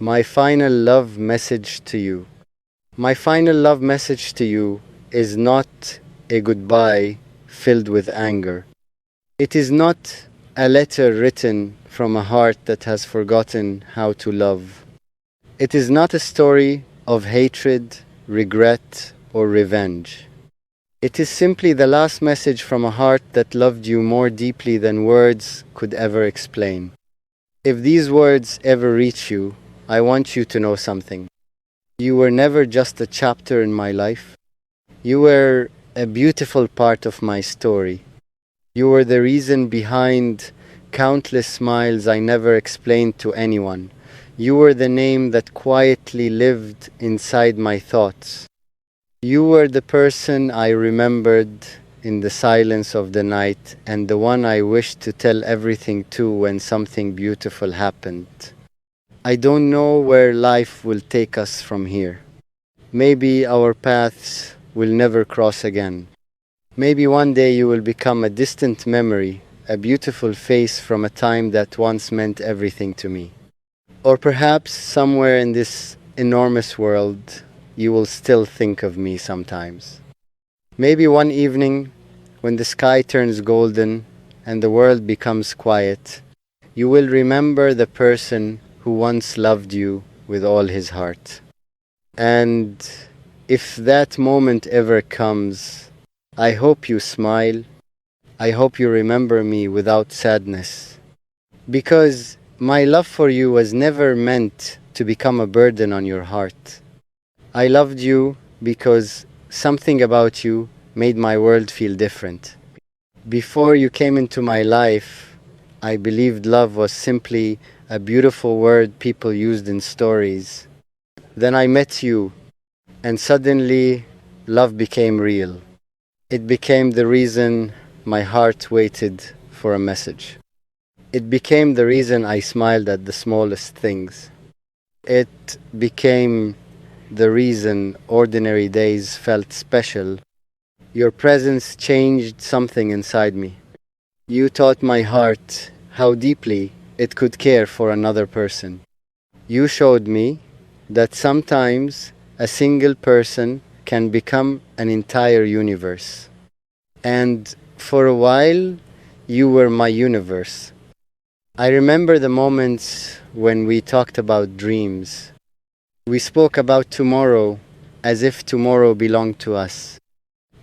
My final love message to you. My final love message to you is not a goodbye filled with anger. It is not a letter written from a heart that has forgotten how to love. It is not a story of hatred, regret, or revenge. It is simply the last message from a heart that loved you more deeply than words could ever explain. If these words ever reach you, I want you to know something. You were never just a chapter in my life. You were a beautiful part of my story. You were the reason behind countless smiles I never explained to anyone. You were the name that quietly lived inside my thoughts. You were the person I remembered in the silence of the night and the one I wished to tell everything to when something beautiful happened. I don't know where life will take us from here. Maybe our paths will never cross again. Maybe one day you will become a distant memory, a beautiful face from a time that once meant everything to me. Or perhaps somewhere in this enormous world, you will still think of me sometimes. Maybe one evening, when the sky turns golden and the world becomes quiet, you will remember the person who once loved you with all his heart. And if that moment ever comes, I hope you smile. I hope you remember me without sadness. Because my love for you was never meant to become a burden on your heart. I loved you because something about you made my world feel different. Before you came into my life, I believed love was simply a beautiful word people used in stories. Then I met you, and suddenly love became real. It became the reason my heart waited for a message. It became the reason I smiled at the smallest things. It became the reason ordinary days felt special. Your presence changed something inside me. You taught my heart how deeply it could care for another person. You showed me that sometimes a single person can become an entire universe. And for a while, you were my universe. I remember the moments when we talked about dreams. We spoke about tomorrow as if tomorrow belonged to us.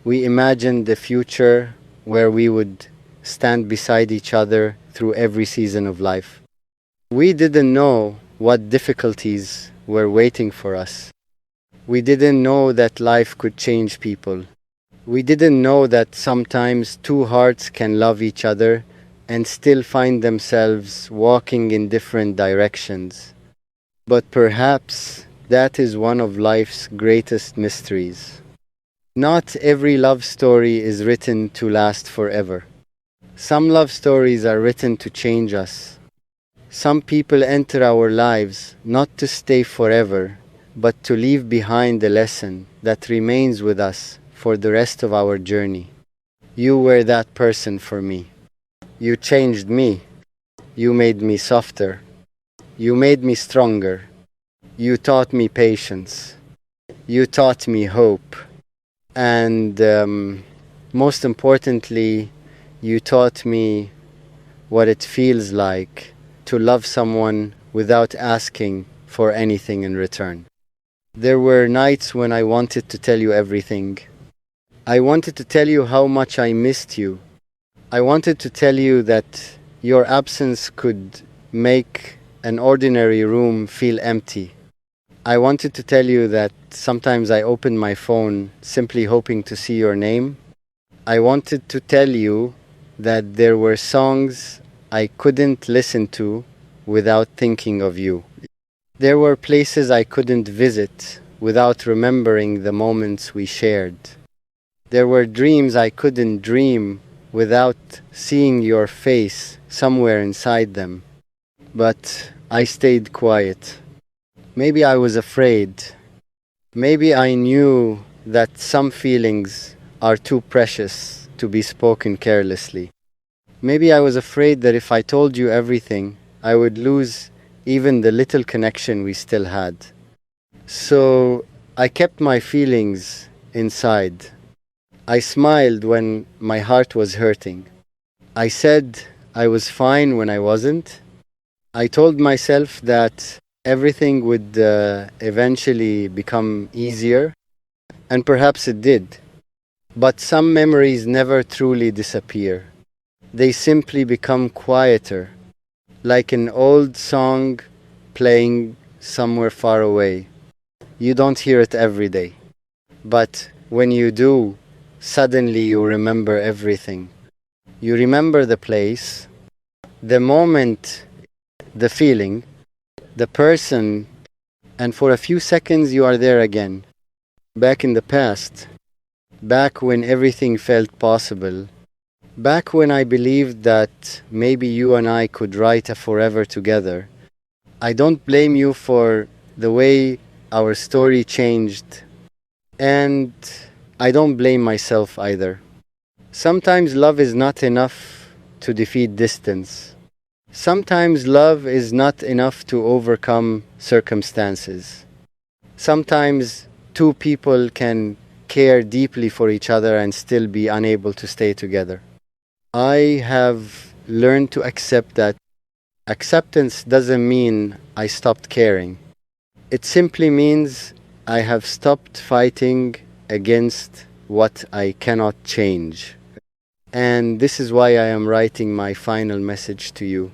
We imagined the future where we would stand beside each other through every season of life. We didn't know what difficulties were waiting for us. We didn't know that life could change people. We didn't know that sometimes two hearts can love each other and still find themselves walking in different directions. But perhaps that is one of life's greatest mysteries. Not every love story is written to last forever. Some love stories are written to change us. Some people enter our lives not to stay forever, but to leave behind a lesson that remains with us for the rest of our journey. You were that person for me. You changed me. You made me softer. You made me stronger. You taught me patience. You taught me hope. And most importantly, you taught me what it feels like to love someone without asking for anything in return. There were nights when I wanted to tell you everything. I wanted to tell you how much I missed you. I wanted to tell you that your absence could make an ordinary room feel empty. I wanted to tell you that sometimes I opened my phone simply hoping to see your name. I wanted to tell you that there were songs I couldn't listen to without thinking of you. There were places I couldn't visit without remembering the moments we shared. There were dreams I couldn't dream without seeing your face somewhere inside them. But I stayed quiet. Maybe I was afraid. Maybe I knew that some feelings are too precious to be spoken carelessly. Maybe I was afraid that if I told you everything, I would lose even the little connection we still had. So I kept my feelings inside. I smiled when my heart was hurting. I said I was fine when I wasn't. I told myself that everything would eventually become easier, and perhaps it did. But some memories never truly disappear. They simply become quieter, like an old song playing somewhere far away. You don't hear it every day. But when you do, suddenly you remember everything. You remember the place, the moment, the feeling, the person, and for a few seconds you are there again. Back in the past, back when everything felt possible, back when I believed that maybe you and I could write a forever together. I don't blame you for the way our story changed, and I don't blame myself either. Sometimes love is not enough to defeat distance. Sometimes love is not enough to overcome circumstances. Sometimes two people can care deeply for each other and still be unable to stay together. I have learned to accept that acceptance doesn't mean I stopped caring. It simply means I have stopped fighting against what I cannot change. And this is why I am writing my final message to you.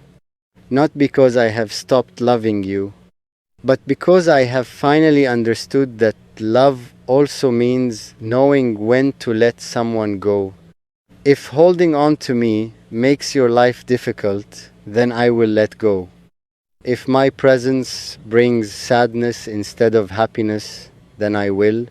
Not because I have stopped loving you, but because I have finally understood that love also means knowing when to let someone go. If holding on to me makes your life difficult, then I will let go. If my presence brings sadness instead of happiness, then I will.